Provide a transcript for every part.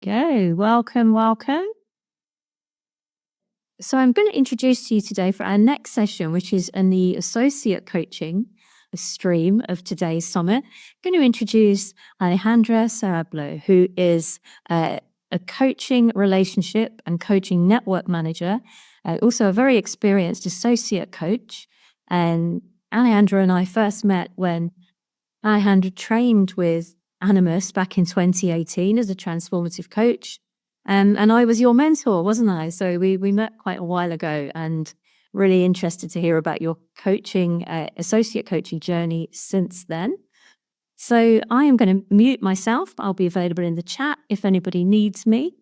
go. Welcome, welcome. So, I'm going to introduce you today for our next session, which is in the associate coaching stream of today's summit. I'm going to introduce Alejandra Sarrablo, who is a coaching relationship and coaching network manager, also a very experienced associate coach. And Alejandra and I first met when Alejandra trained with Animas back in 2018 as a transformative coach. And I was your mentor, wasn't I? So we met quite a while ago, and really interested to hear about your coaching, associate coaching journey since then. So I am going to mute myself. I'll be available in the chat if anybody needs me.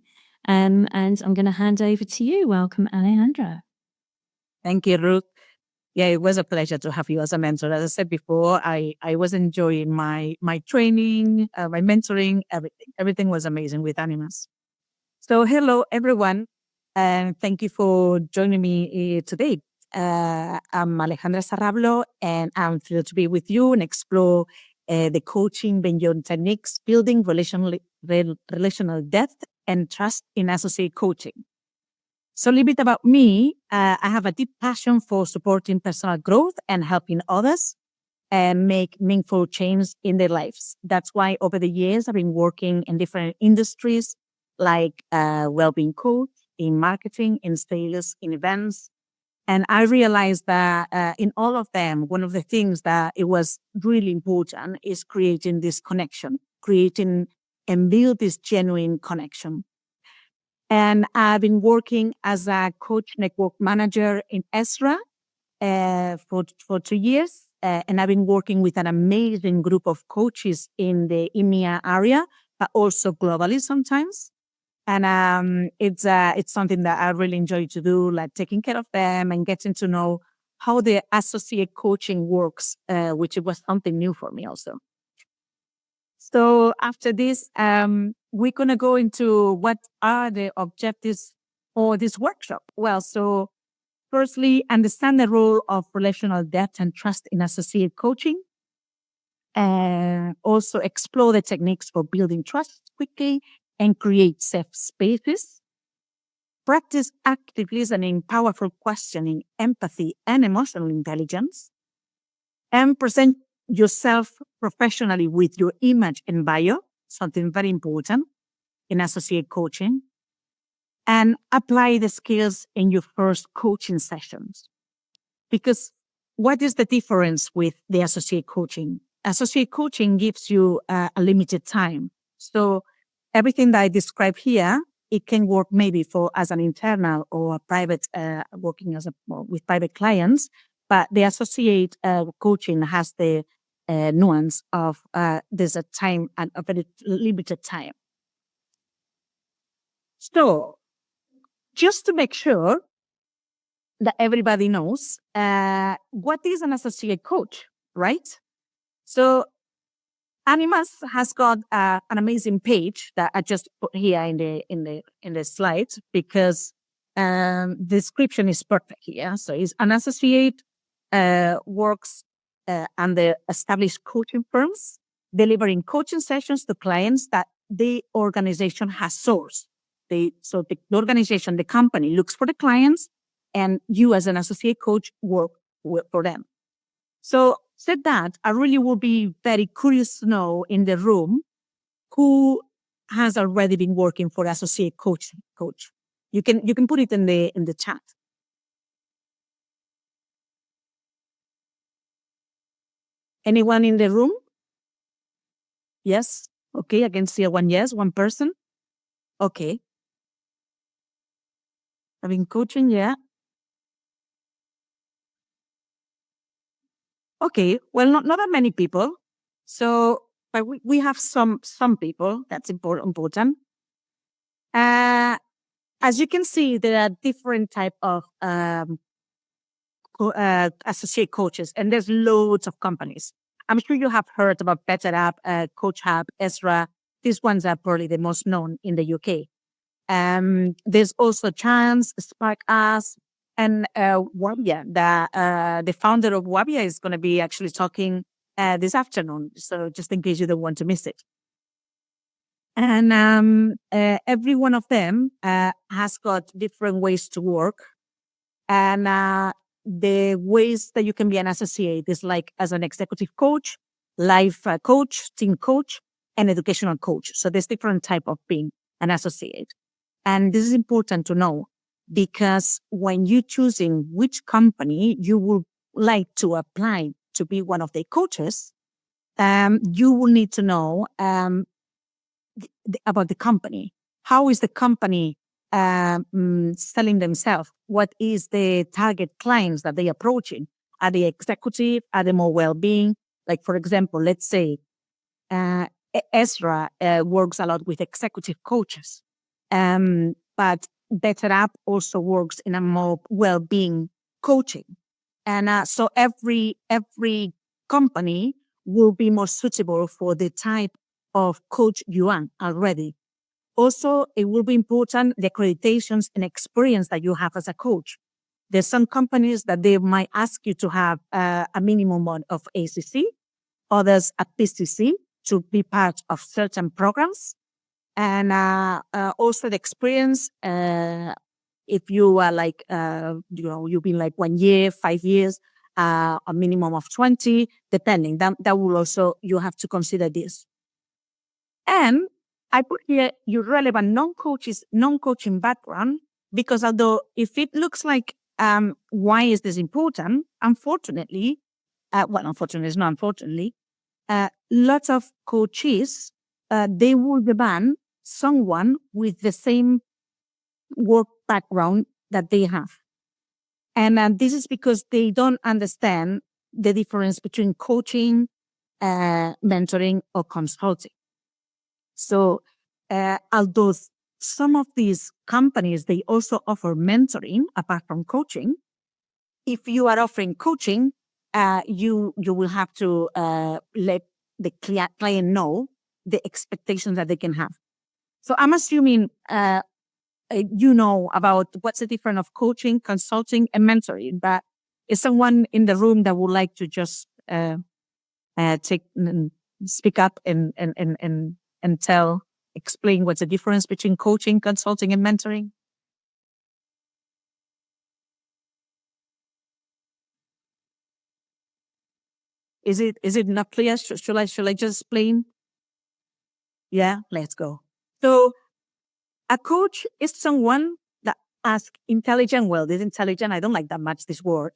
And I'm going to hand over to you. Welcome, Alejandra. Thank you, Ruth. Yeah, it was a pleasure to have you as a mentor. As I said before, I was enjoying my training, my mentoring, everything. Everything was amazing with Animas. So hello, everyone, and thank you for joining me today. I'm Alejandra Sarrablo, and I'm thrilled to be with you and explore the coaching beyond techniques, building relational depth and trust in associate coaching. So a little bit about me. I have a deep passion for supporting personal growth and helping others make meaningful change in their lives. That's why over the years, I've been working in different industries like well-being coach, in marketing, in sales, in events. And I realized that in all of them, one of the things that it was really important is creating this connection, creating and build this genuine connection. And I've been working as a coach network manager in Ezra for 2 years. And I've been working with an amazing group of coaches in the EMEA area, but also globally sometimes. And it's something that I really enjoy to do, like taking care of them and getting to know how the associate coaching works, which was something new for me also. So after this, we're going to go into what are the objectives for this workshop. Well, so firstly, understand the role of relational depth and trust in associate coaching. And also explore the techniques for building trust quickly and create safe spaces. Practice active listening, powerful questioning, empathy, and emotional intelligence. And present yourself professionally with your image and bio, something very important in associate coaching. And apply the skills in your first coaching sessions. Because what is the difference with the associate coaching? Associate coaching gives you a limited time. So everything that I describe here, it can work maybe for as an internal or a private, working with private clients. But the associate coaching has the nuance of there's a time and a very limited time. So just to make sure that everybody knows what is an associate coach, right? So Animas has got an amazing page that I just put here in the slides because the description is perfect here. So it's an associate works under established coaching firms, delivering coaching sessions to clients that the organization has sourced. So the organization, the company looks for the clients, and you as an associate coach work for them. So said that, I really would be very curious to know in the room who has already been working for associate coach. You can put it in the chat. Anyone in the room? Yes. Okay, I can see one yes, one person. Okay. I've been coaching, yeah. Okay, well, not that many people. So, but we have some people. That's important. As you can see, there are different type of associate coaches, and there's loads of companies. I'm sure you have heard about BetterUp, Coach Hub, Ezra. These ones are probably the most known in the UK. There's also Chance, Spark Us, and Wabia. The founder of Wabia is going to be actually talking this afternoon. So just in case you don't want to miss it. And every one of them has got different ways to work. And the ways that you can be an associate is like as an executive coach, life coach, team coach, and educational coach. So there's different type of being an associate. And this is important to know because when you're choosing which company you would like to apply to be one of the coaches, you will need to know about the company. How is the company selling themselves? What is the target clients that they're approaching? Are they executive? Are they more well-being? Like, for example, let's say Ezra works a lot with executive coaches, but Better Up also works in a more well-being coaching. And so every company will be more suitable for the type of coach you are already. Also, it will be important the accreditations and experience that you have as a coach. There's some companies that they might ask you to have a minimum of ACC, others a PCC to be part of certain programs. And also the experience, if you are like, you've been like 1 year, 5 years, a minimum of 20, depending. That will also, you have to consider this. And I put here your relevant non-coaching background, because although if it looks like, why is this important? Unfortunately, unfortunately, it's not unfortunately, lots of coaches, they will demand someone with the same work background that they have. And this is because they don't understand the difference between coaching, mentoring, or consulting. So, although some of these companies, they also offer mentoring apart from coaching, if you are offering coaching, you will have to let the client know the expectations that they can have. So I'm assuming you know about what's the difference of coaching, consulting, and mentoring. But is someone in the room that would like to just speak up and explain what's the difference between coaching, consulting, and mentoring? Is it not clear? Should I just explain? Yeah, let's go. So a coach is someone that asks intelligent, well, this intelligent, I don't like that much this word,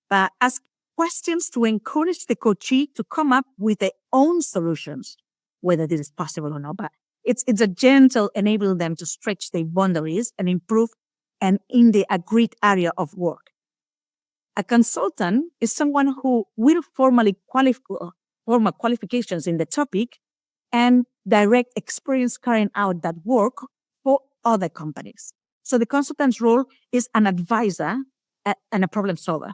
but ask questions to encourage the coachee to come up with their own solutions, whether this is possible or not. But it's a gentle enabling them to stretch their boundaries and improve and in the agreed area of work. A consultant is someone who will formally formal qualifications in the topic and direct experience carrying out that work for other companies. So the consultant's role is an advisor and a problem solver.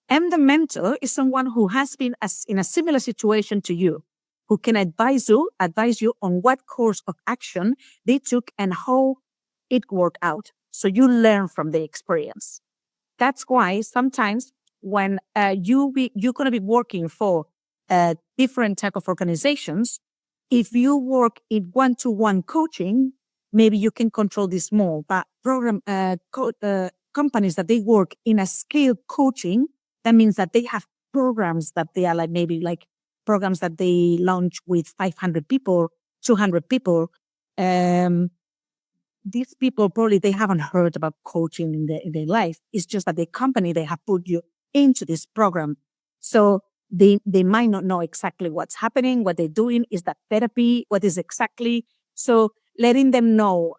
And the mentor is someone who has been in a similar situation to you, who can advise you on what course of action they took and how it worked out. So you learn from the experience. That's why sometimes when you're going to be working for different type of organizations, if you work in one-to-one coaching, maybe you can control this more. But companies that they work in a scale coaching, that means that they have programs that they are like maybe like programs that they launch with 500 people, 200 people. These people probably they haven't heard about coaching in their life. It's just that the company they have put you into this program, so they might not know exactly what's happening, what they're doing. Is that therapy? What is exactly? So letting them know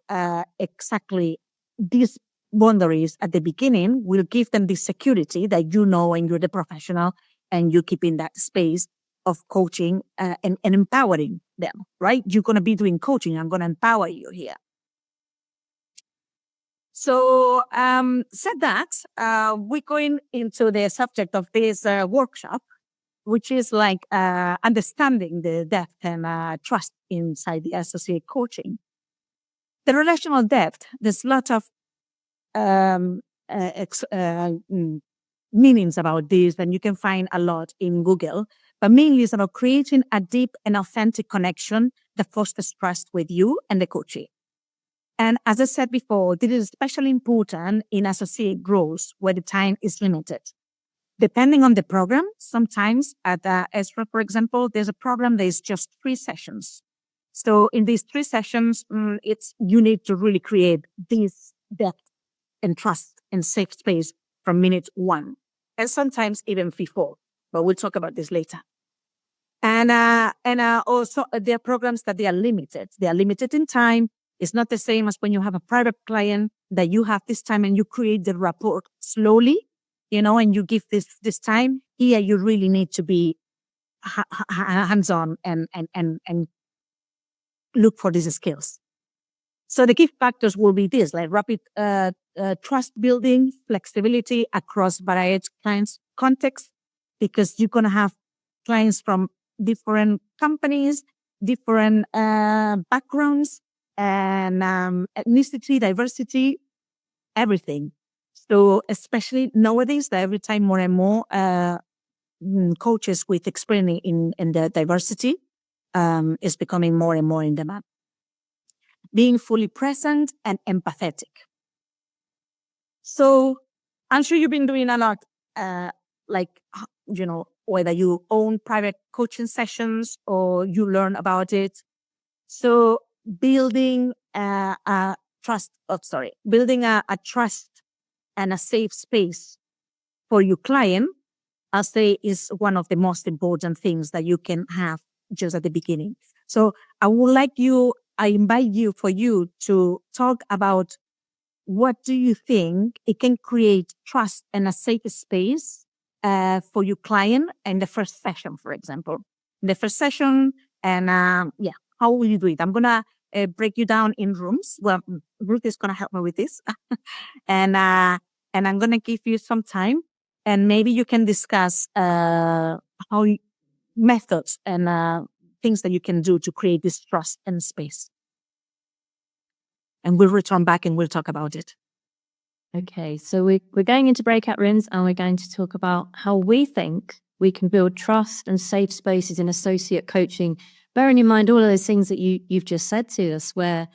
exactly these boundaries at the beginning will give them the security that you know and you're the professional and you keep in that space of coaching and empowering them. Right? You're going to be doing coaching. I'm going to empower you here. So, said that, we're going into the subject of this workshop, which is like understanding the depth and trust inside the associate coaching. The relational depth, there's a lot of um, uh, ex- uh, mm, meanings about this, and you can find a lot in Google. but mainly it's about creating a deep and authentic connection that fosters trust with you and the coachee. And as I said before, this is especially important in associate roles where the time is limited. Depending on the program, sometimes at Ezra, for example, there's a program that is just 3 sessions. So in these 3 sessions, you need to really create this depth and trust and safe space from minute 1, and sometimes even before. But we'll talk about this later. And also there are programs that they are limited. They are limited in time. It's not the same as when you have a private client that you have this time and you create the rapport slowly, and you give this time. Here, you really need to be hands-on and look for these skills. So the key factors will be this, like rapid trust building, flexibility across various clients' contexts, because you're going to have clients from different companies, different backgrounds, and ethnicity, diversity, everything. So especially nowadays, that every time more and more coaches with experience in the diversity is becoming more and more in demand. Being fully present and empathetic. So I'm sure you've been doing a lot, whether you own private coaching sessions or you learn about it. So building a trust and a safe space for your client, I'll say, is one of the most important things that you can have just at the beginning. So I invite you to talk about what do you think it can create trust and a safe space for your client in the first session, for example. In the first session, and how will you do it? I'm going to break you down in rooms. Well, Ruth is going to help me with this. and I'm going to give you some time, and maybe you can discuss methods and things that you can do to create this trust and space. And we'll return back and we'll talk about it. Okay, so we're going into breakout rooms and we're going to talk about how we think we can build trust and safe spaces in associate coaching, bearing in mind all of those things that you've just said to us, where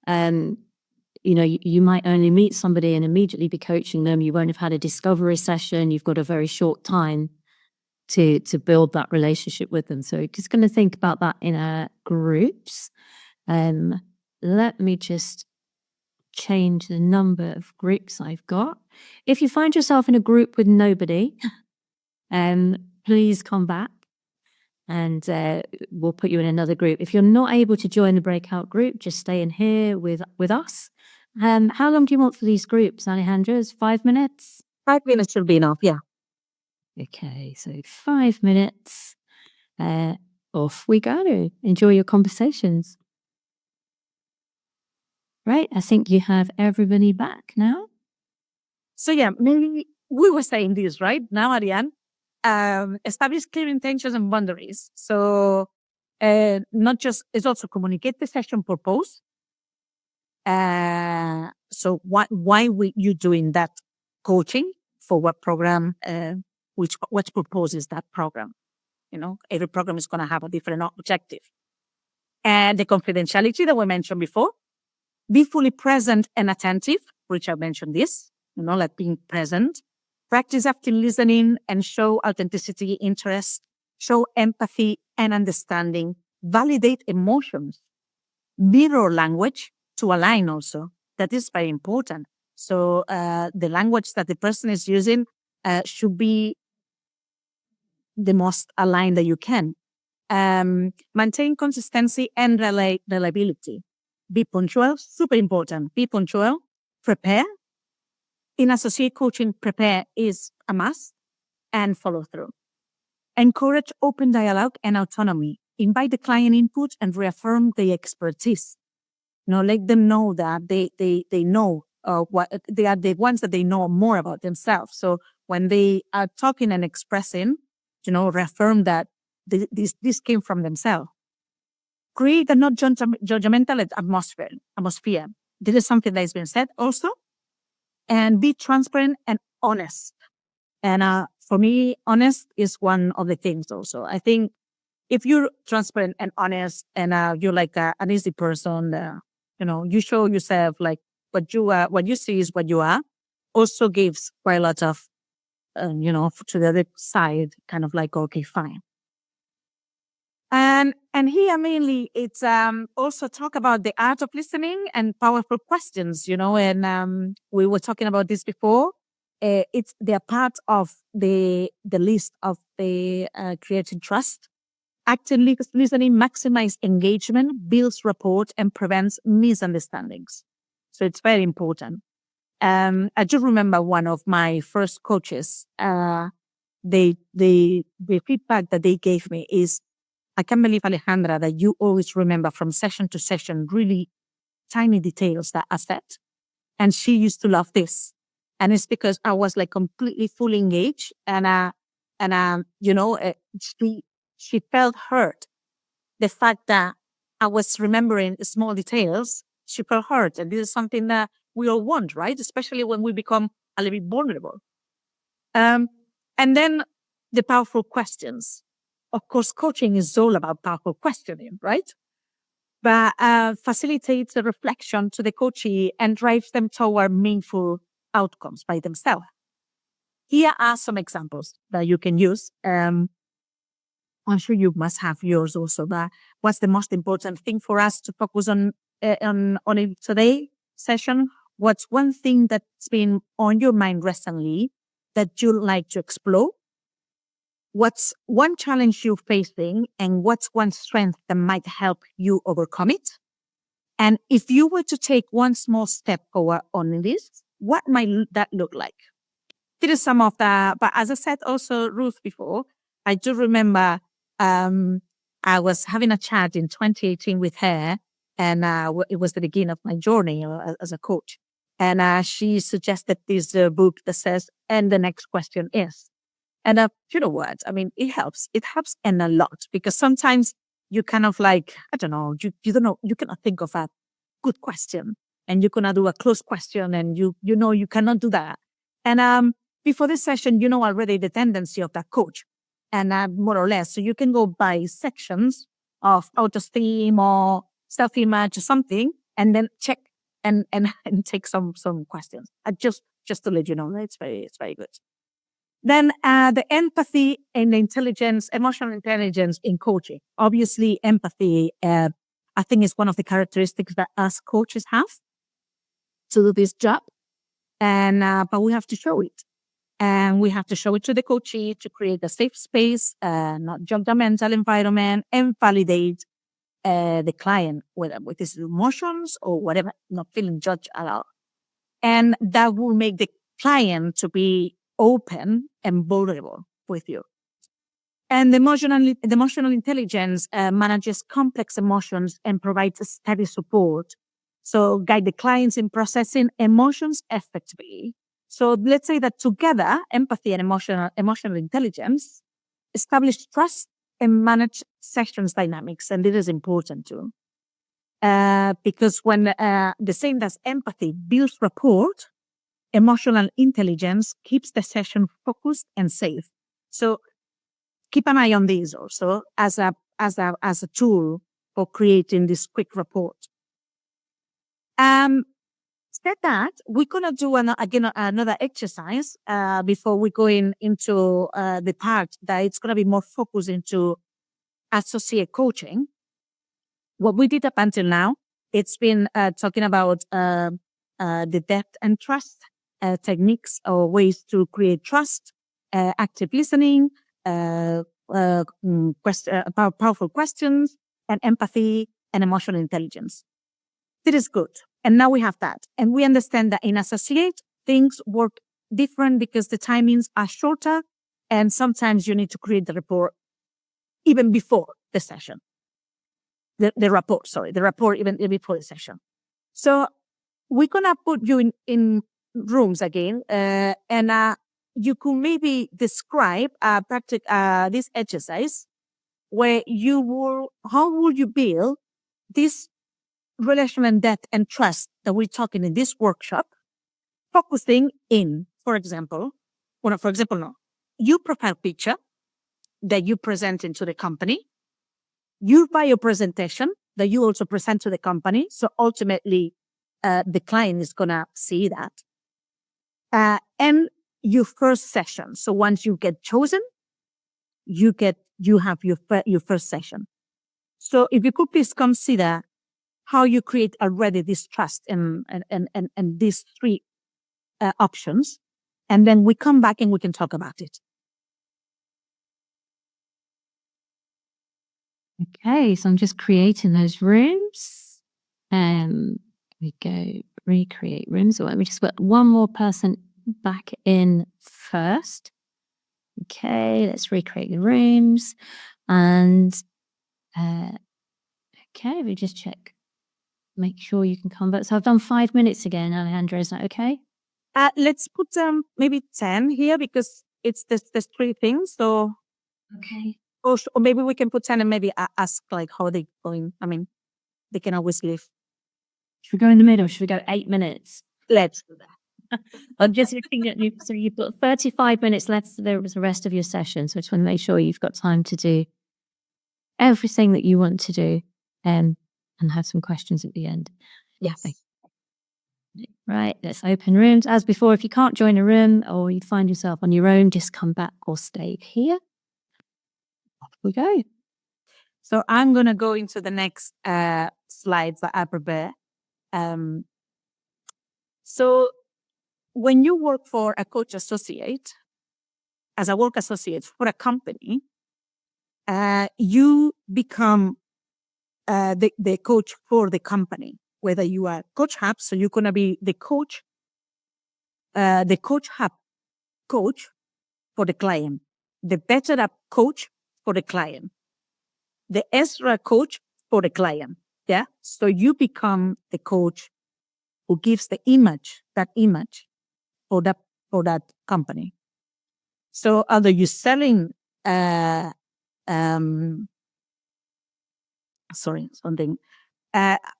you might only meet somebody and immediately be coaching them. You won't have had a discovery session. You've got a very short time to build that relationship with them. So just going to think about that in our groups. Let me just change the number of groups I've got. If you find yourself in a group with nobody, please come back and we'll put you in another group. If you're not able to join the breakout group, just stay in here with us. How long do you want for these groups, Alejandra? Is 5 minutes? 5 minutes should be enough, yeah. Okay, so 5 minutes. Off we go. Enjoy your conversations. Right, I think you have everybody back now. So maybe we were saying this, right? Now, Ariane, establish clear intentions and boundaries. So it's also communicate the session purpose. So why you doing that coaching, for what program, what purpose is that program? Every program is going to have a different objective. And the confidentiality that we mentioned before. Be fully present and attentive, which I mentioned this, like being present. Practice active listening and show authenticity, interest, show empathy and understanding. Validate emotions. Mirror language to align also. That is very important. So the language that the person is using should be the most aligned that you can. Maintain consistency and reliability. Be punctual, super important. Be punctual. Prepare. In associate coaching, prepare is a must, and follow through. Encourage open dialogue and autonomy. Invite the client input and reaffirm their expertise. Let them know that they know what they are, the ones that they know more about themselves. So when they are talking and expressing, reaffirm that this came from themselves. Create a not judgmental atmosphere. This is something that has been said also. And be transparent and honest. And for me, honest is one of the things also. I think if you're transparent and honest and you're like an easy person, you show yourself like what you see is what you are, also gives quite a lot of, to the other side, kind of like, okay, fine. And here mainly it's also talk about the art of listening and powerful questions, and we were talking about this before. It's they're part of the list of the creating trust. Active listening maximizes engagement, builds rapport, and prevents misunderstandings. So it's very important. I do remember one of my first coaches. The feedback that they gave me is, I can't believe, Alejandra, that you always remember from session to session really tiny details that I said. And she used to love this. And it's because I was like completely fully engaged she felt hurt. The fact that I was remembering small details, she felt hurt. And this is something that we all want, right? Especially when we become a little bit vulnerable. And then the powerful questions. Of course, coaching is all about powerful questioning, right? But facilitates a reflection to the coachee and drives them toward meaningful outcomes by themselves. Here are some examples that you can use. I'm sure you must have yours also. But what's the most important thing for us to focus on in today session? What's one thing that's been on your mind recently that you'd like to explore? What's one challenge you're facing, and what's one strength that might help you overcome it? And if you were to take one small step forward on this, what might that look like? This is some of the, but as I said also, Ruth, before, I do remember I was having a chat in 2018 with her, and it was the beginning of my journey as a coach. And she suggested this book that says, and the next question is. And you know what? I mean, it helps. It helps and a lot, because sometimes you kind of like, I don't know, you don't know, you cannot think of a good question, and you cannot do a close question, and you cannot do that. And before this session, you know already the tendency of that coach, and more or less, so you can go by sections of autoesteem or self-image or something, and then check and take some questions. Just to let you know, it's very good. Then the empathy and intelligence, emotional intelligence in coaching. Obviously, empathy, I think, is one of the characteristics that us coaches have to do this job. And but we have to show it. And we have to show it to the coachee to create a safe space, not judgmental environment, and validate the client with his emotions or whatever, not feeling judged at all. And that will make the client to be open and vulnerable with you. And the emotional intelligence manages complex emotions and provides steady support. So guide the clients in processing emotions effectively. So let's say that together, empathy and emotional intelligence establish trust and manage sessions dynamics. And this is important too. Because when the same as empathy builds rapport, emotional intelligence keeps the session focused and safe. So keep an eye on these also as a tool for creating this quick report. Said that, we're gonna do another exercise before we go into the part that it's gonna be more focused into associate coaching. What we did up until now, it's been talking about the depth and trust techniques or ways to create trust, active listening, powerful questions, and empathy and emotional intelligence. This is good. And now we have that. And we understand that in associate, things work different because the timings are shorter, and sometimes you need to create the rapport even before the session. The rapport even before the session. So we're going to put you in rooms again, and you could maybe describe this exercise where how will you build this relational depth and trust that we're talking in this workshop, focusing in, for example, no. your profile picture that you present into the company, your bio presentation that you also present to the company. So ultimately, the client is going to see that. And your first session. So once you get chosen, you have your first session. So if you could please consider how you create already this trust and these three options, and then we come back and we can talk about it. Okay, so I'm just creating those rooms. We go recreate rooms. So let me just put one more person back in first. Okay, let's recreate the rooms. And okay, we just check. Make sure you can convert. So I've done 5 minutes again, Alejandra. Is that okay? Let's put maybe 10 here because there's three things. So Okay. or maybe we can put 10 and maybe ask like how they going. I mean, they can always leave. Should we go in the middle? Should we go 8 minutes? Let's do that. I'm just looking at you. So you've got 35 minutes left for the rest of your session. So I just want to make sure you've got time to do everything that you want to do and have some questions at the end. Yes. Right, let's open rooms. As before, if you can't join a room or you find yourself on your own, just come back or stay here. Off we go. So I'm going to go into the next slides that I prepare. So when you work for a coach associate, as a work associate for a company, you become the coach for the company, whether you are Coach Hub, so you're going to be the Coach Hub coach for the client, the Better Up coach for the client, the Ezra coach for the client. Yeah. So you become the coach who gives that image for that company. So either you're selling,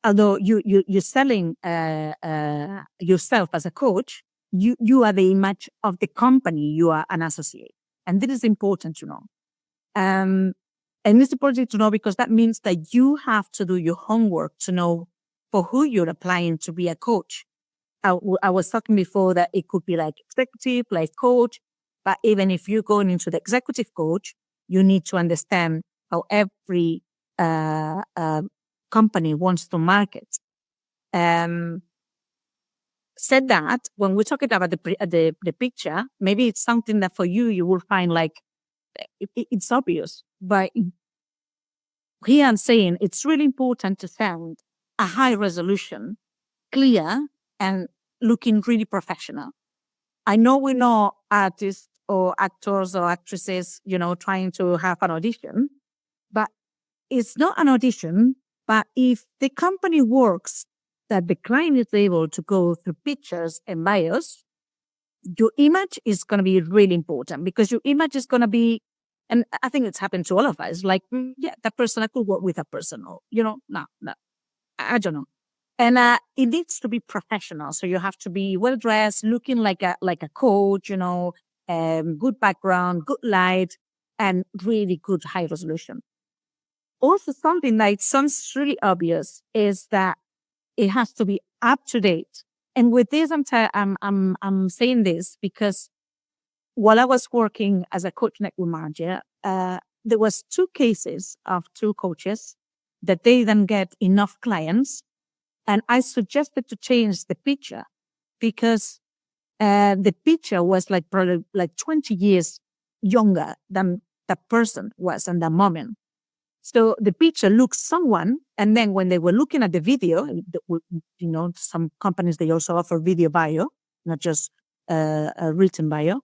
although you're selling yourself as a coach, you are the image of the company. You are an associate, and this is important to know. And it's important to know because that means that you have to do your homework to know for who you're applying to be a coach. I was talking before that it could be like executive, like coach, but even if you're going into the executive coach, you need to understand how every company wants to market. Said that, when we're talking about the picture, maybe it's something that for you will find like it's obvious, but here I'm saying it's really important to sound a high resolution, clear, and looking really professional. I know we're not artists or actors or actresses, trying to have an audition, but it's not an audition. But if the company works that the client is able to go through pictures and bios, your image is going to be really important because your image is going to be, and I think it's happened to all of us, like, yeah, that person, I could work with that person, or, no, I don't know. And it needs to be professional. So you have to be well dressed, looking like a coach, good background, good light, and really good high resolution. Also, something that sounds really obvious is that it has to be up to date. And with this, I'm saying this because while I was working as a coach network manager, there was 2 cases of 2 coaches that they didn't get enough clients. And I suggested to change the picture because the picture was like probably like 20 years younger than that person was in that moment. So the picture looks someone, and then when they were looking at the video, some companies, they also offer video bio, not just a written bio.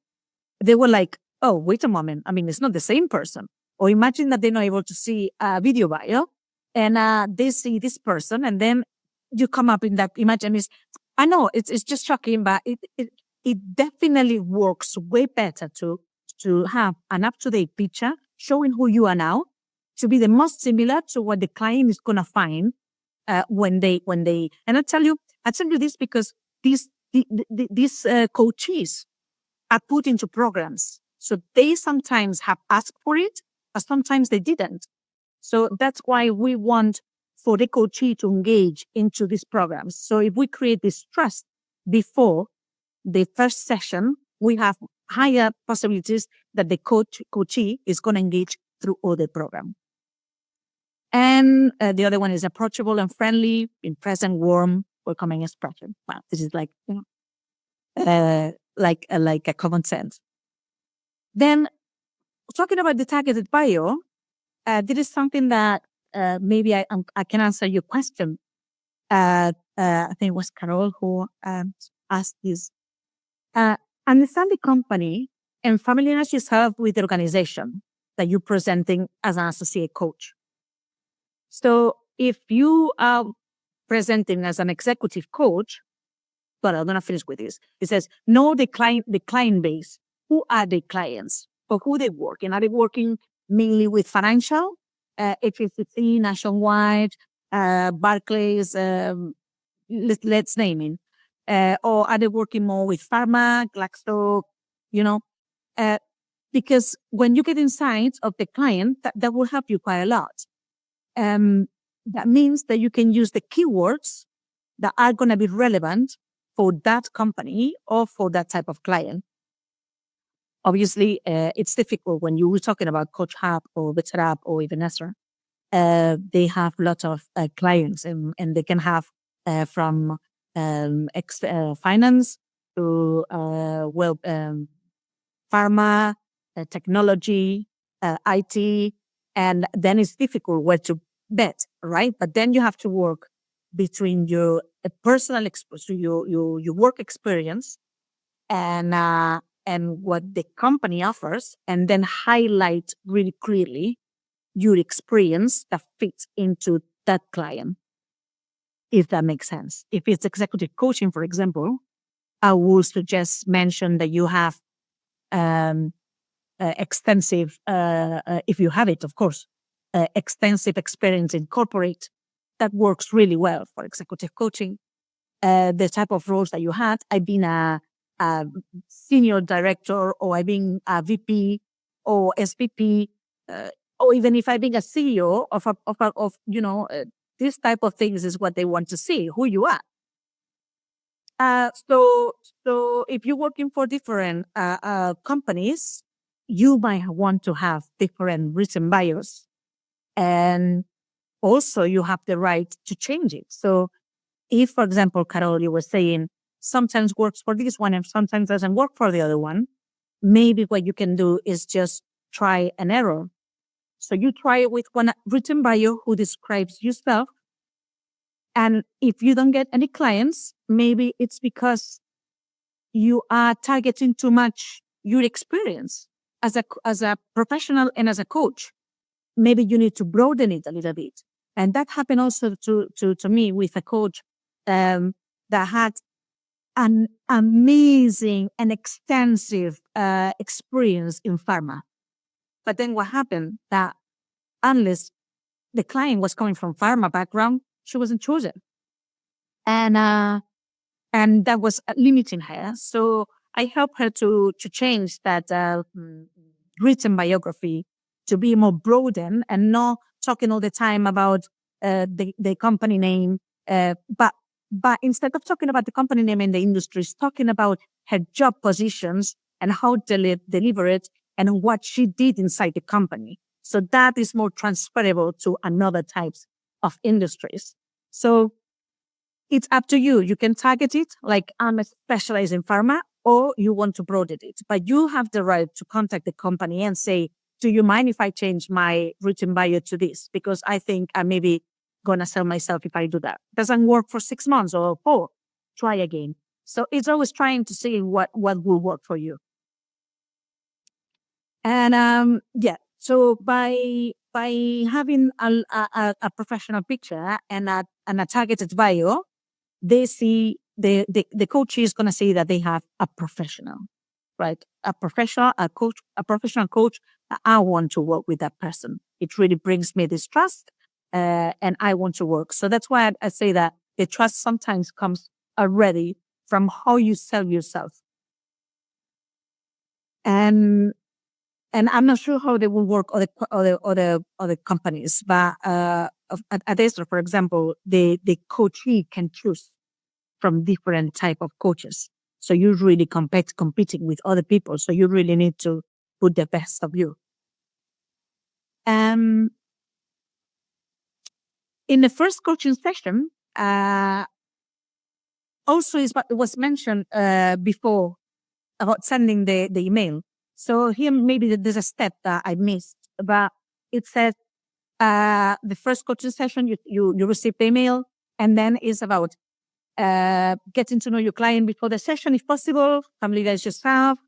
They were like, oh, wait a moment. I mean, it's not the same person. Or imagine that they're not able to see a video bio and they see this person and then you come up in that image and I know it's just shocking, but it definitely works way better to have an up-to-date picture showing who you are now to be the most similar to what the client is going to find when they, and I tell you this because these coaches are put into programs. So they sometimes have asked for it, but sometimes they didn't. So that's why we want for the coachee to engage into these programs. So if we create this trust before the first session, we have higher possibilities that the coachee is going to engage through all the program. And the other one is approachable and friendly, present, warm, welcoming expression. Wow, this is like, like a common sense. Then talking about the targeted bio, this is something that maybe I can answer your question. I think it was Carol who asked this. Understand the company and familiarize yourself with the organization that you're presenting as an associate coach. So if you are presenting as an executive coach, but I'm going to finish with this. It says, know the client base. Who are the clients? For who they work? And are they working mainly with financial, HSBC, Nationwide, Barclays, let's name it. Or are they working more with pharma, Glaxo, you know? Because when you get insights of the client, that will help you quite a lot. That means that you can use the keywords that are going to be relevant for that company or for that type of client. Obviously, it's difficult when you were talking about Coach Hub or BetterUp or even Ezra. They have a lot of clients and they can have from finance to pharma, technology, IT, and then it's difficult where to bet, right? But then you have to work between your personal exposure, your work experience, and what the company offers, and then highlight really clearly your experience that fits into that client, if that makes sense. If it's executive coaching, for example, I would suggest mention that you have extensive, if you have it, of course, extensive experience in corporate. That works really well for executive coaching. The type of roles that you had. I've been a senior director, or I've been a VP or SVP, or even if I've been a CEO of this type of things is what they want to see, who you are. So if you're working for different companies, you might want to have different written bios, and also you have the right to change it. So if, for example, Carol, you were saying sometimes works for this one and sometimes doesn't work for the other one, maybe what you can do is just try an error. So you try it with one written bio who describes yourself. And if you don't get any clients, maybe it's because you are targeting too much your experience as a professional and as a coach. Maybe you need to broaden it a little bit. And that happened also to me with a coach that had an amazing and extensive experience in pharma. But then what happened that unless the client was coming from pharma background, she wasn't chosen. And that was limiting her. So I helped her to change that written biography to be more broadened and not talking all the time about the company name, but instead of talking about the company name and the industries, talking about her job positions and how to deliver it and what she did inside the company. So that is more transferable to another types of industries. So it's up to you. You can target it like I'm specialized in pharma, or you want to broaden it. But you have the right to contact the company and say, do you mind if I change my written bio to this? Because I think I may be going to sell myself if I do that. Doesn't work for 6 months or 4. Try again. So it's always trying to see what will work for you. And so by having a professional picture and a targeted bio, they see the coach is going to see that they have a professional, right? A professional coach. I want to work with that person. It really brings me this trust, and I want to work. So that's why I say that the trust sometimes comes already from how you sell yourself. And and I'm not sure how they will work other companies, but at Esther, for example, the coachee can choose from different type of coaches. So you're really competing with other people. So you really need to put the best of you. In the first coaching session, also is what was mentioned before about sending the email. So here maybe there's a step that I missed, but it says the first coaching session you receive the email, and then it's about getting to know your client before the session, if possible, familiarize yourself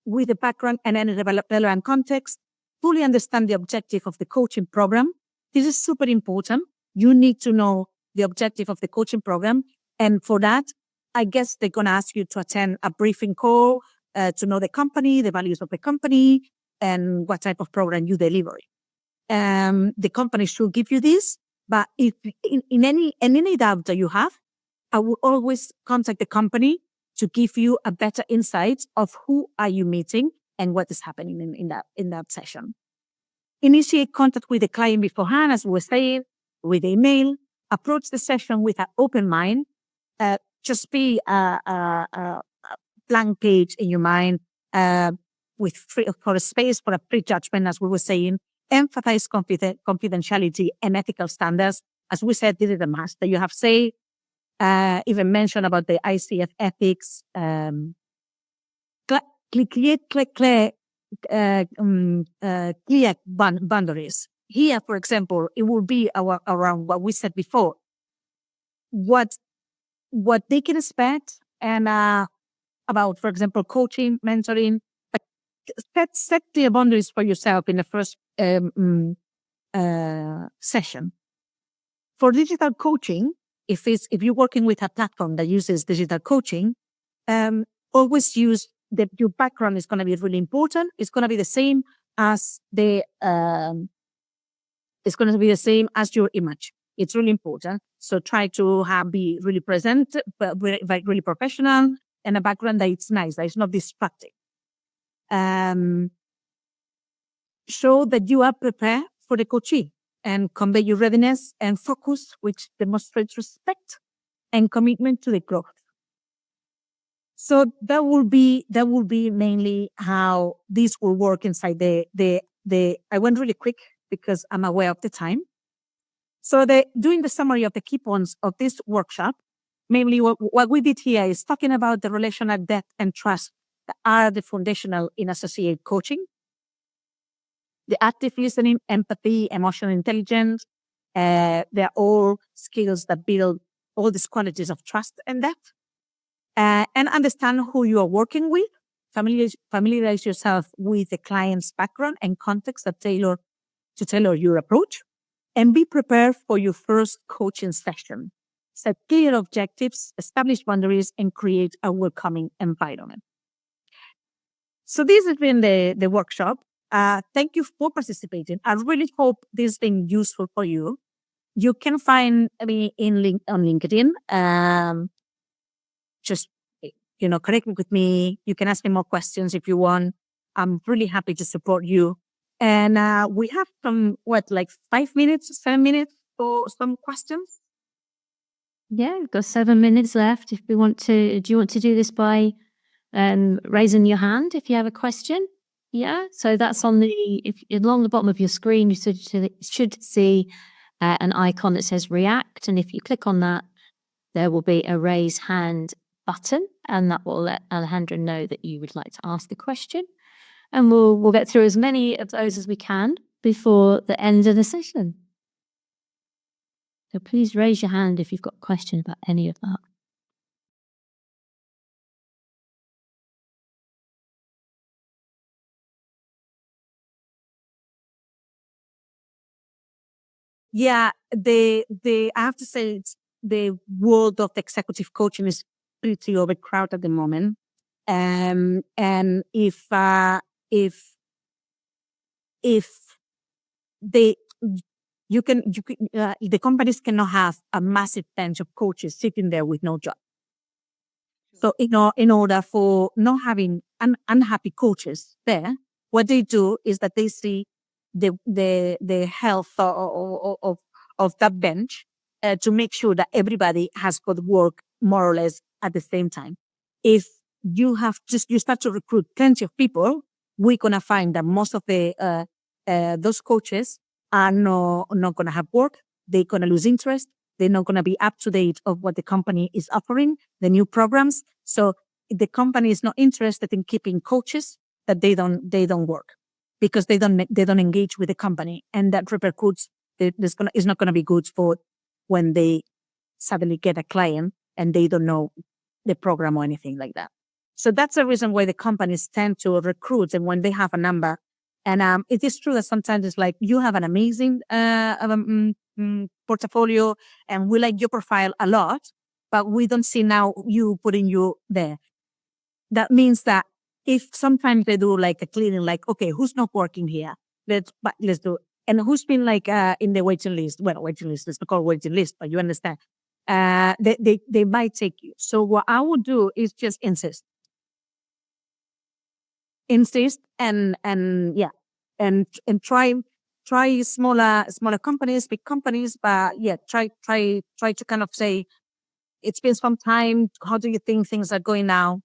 with the background and any relevant context, fully understand the objective of the coaching program. This is super important. You need to know the objective of the coaching program. And for that, I guess they're going to ask you to attend a briefing call to know the company, the values of the company, and what type of program you deliver. The company should give you this, but if in any doubt that you have, I will always contact the company to give you a better insight of who are you meeting and what is happening in that session. Initiate contact with the client beforehand, as we were saying, with email. Approach the session with an open mind. Just be a blank page in your mind with for a space for a prejudgment, as we were saying. Emphasize confidentiality and ethical standards. As we said, this is a must that you have say. Even mentioned about the ICF ethics. Clear boundaries. Here, for example, it will be around what we said before. What they can expect and about, for example, coaching, mentoring. Set clear boundaries for yourself in the first session. For digital coaching, if you're working with a platform that uses digital coaching, always use that your background is going to be really important. It's going to be the same as it's going to be the same as your image. It's really important. So try to be really present, but really professional, and a background that it's nice, that it's not distracting. Show that you are prepared for the coachee and convey your readiness and focus, which demonstrates respect and commitment to the growth. So that will be mainly how this will work inside the. I went really quick because I'm aware of the time. So doing the summary of the key points of this workshop, mainly what we did here is talking about the relational depth and trust that are the foundational in associate coaching. The active listening, empathy, emotional intelligence, they're all skills that build all these qualities of trust and depth. And understand who you are working with. Familiarize yourself with the client's background and context to tailor your approach. And be prepared for your first coaching session. Set clear objectives, establish boundaries, and create a welcoming environment. So this has been the workshop. Thank you for participating. I really hope this has been useful for you. You can find me on LinkedIn. Just, connect with me. You can ask me more questions if you want. I'm really happy to support you. And we have 5 minutes, 7 minutes for some questions? Yeah, we've got 7 minutes left. If we want to, do you want to do this by raising your hand if you have a question? Yeah, so that's along the bottom of your screen, you should see an icon that says react. And if you click on that, there will be a raise hand button, and that will let Alejandra know that you would like to ask a question. And we'll get through as many of those as we can before the end of the session. So please raise your hand if you've got a question about any of that. Yeah, I have to say the world of executive coaching is pretty overcrowded at the moment. And if the companies cannot have a massive bench of coaches sitting there with no job. So in order for not having unhappy coaches there, what they do is that they see the health of that bench to make sure that everybody has got work more or less at the same time. If you start to recruit plenty of people, we're gonna find that most of the those coaches are not gonna have work. They're gonna lose interest. They're not gonna be up to date of what the company is offering, the new programs. So the company is not interested in keeping coaches that they don't work because they don't engage with the company, and that repercutes. It's not gonna be good for when they suddenly get a client and they don't know the program or anything like that. So that's the reason why the companies tend to recruit, and when they have a number. And it is true that sometimes it's like you have an amazing portfolio, and we like your profile a lot, but we don't see now you putting you there. That means that if sometimes they do like a cleaning, like, okay, who's not working here? Let's do it. And who's been like in the waiting list? Well, waiting list, let's call waiting list, but you understand. They might take you. So what I would do is just insist and yeah, and try smaller companies, big companies, but yeah, try to kind of say it's been some time. How do you think things are going now?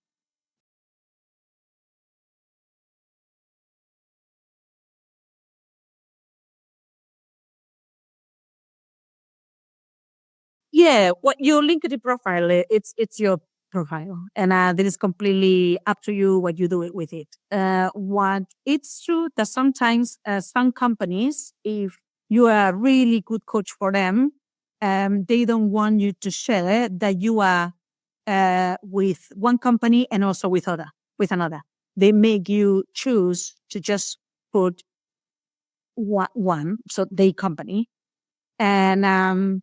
Yeah, what your LinkedIn profile, it's your profile, and that is completely up to you what you do it with it. What it's true that sometimes some companies, if you are a really good coach for them, they don't want you to share that you are with one company and also with another. They make you choose to just put one, so they company, and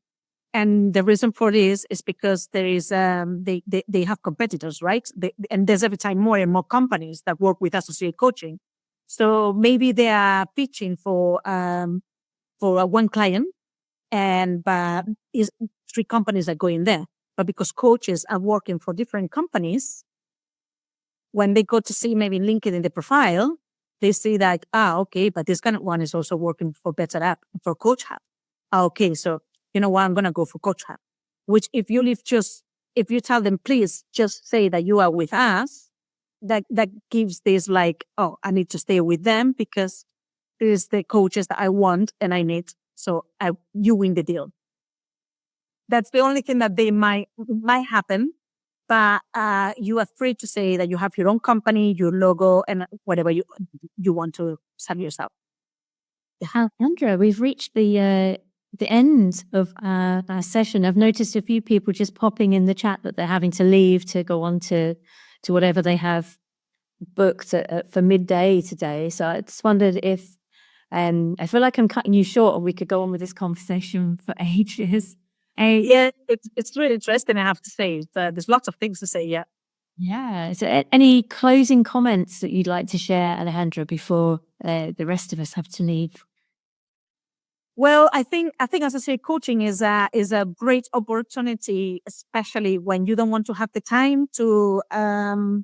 and the reason for this is because there is they have competitors, right? And there's every time more and more companies that work with associate coaching. So maybe they are pitching for one client, and but is three companies are going there. But because coaches are working for different companies, when they go to see maybe LinkedIn the profile, they see that, okay, but this kind of one is also working for Better App, for Coach Hub. Okay, so you know what, I'm going to go for Coach Hub. Which if you tell them, please just say that you are with us, that gives this like, oh, I need to stay with them because this is the coaches that I want and I need. So you win the deal. That's the only thing that they might happen, but you are free to say that you have your own company, your logo, and whatever you want to sell yourself. Alejandra, we've reached the end of our session. I've noticed a few people just popping in the chat that they're having to leave to go on to whatever they have booked for midday today. So I just wondered if I feel like I'm cutting you short, and we could go on with this conversation for ages. Yeah, it's really interesting, I have to say. There's lots of things to say, yeah. Yeah. So any closing comments that you'd like to share, Alejandra, before the rest of us have to leave? Well, I think as I say, coaching is a great opportunity, especially when you don't want to have the time to find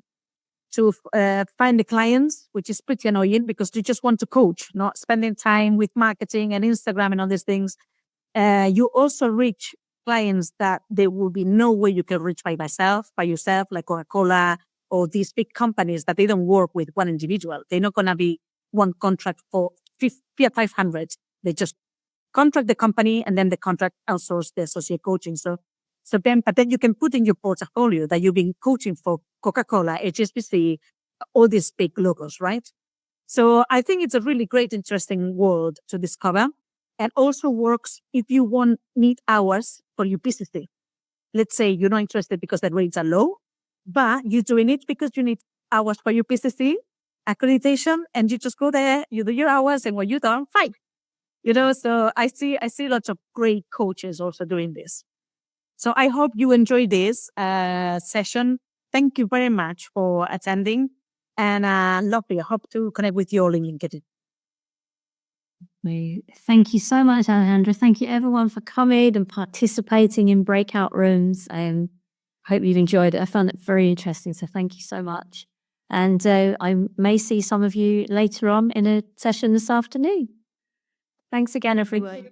the clients, which is pretty annoying because you just want to coach, not spending time with marketing and Instagram and all these things. You also reach clients that there will be no way you can reach by yourself, like Coca-Cola or these big companies that they don't work with one individual. They're not going to be one contract for 500. They just contract the company and then the contract outsource the associate coaching. But then you can put in your portfolio that you've been coaching for Coca-Cola, HSBC, all these big logos, right? So I think it's a really great, interesting world to discover, and also works if you need hours for your PCC. Let's say you're not interested because the rates are low, but you're doing it because you need hours for your PCC accreditation, and you just go there, you do your hours, and when you're done, fine. So I see lots of great coaches also doing this. So I hope you enjoyed this session. Thank you very much for attending, and lovely. I hope to connect with you all in LinkedIn. Thank you so much, Alejandra. Thank you everyone for coming and participating in breakout rooms. I hope you've enjoyed it. I found it very interesting. So thank you so much. And I may see some of you later on in a session this afternoon. Thanks again, everyone.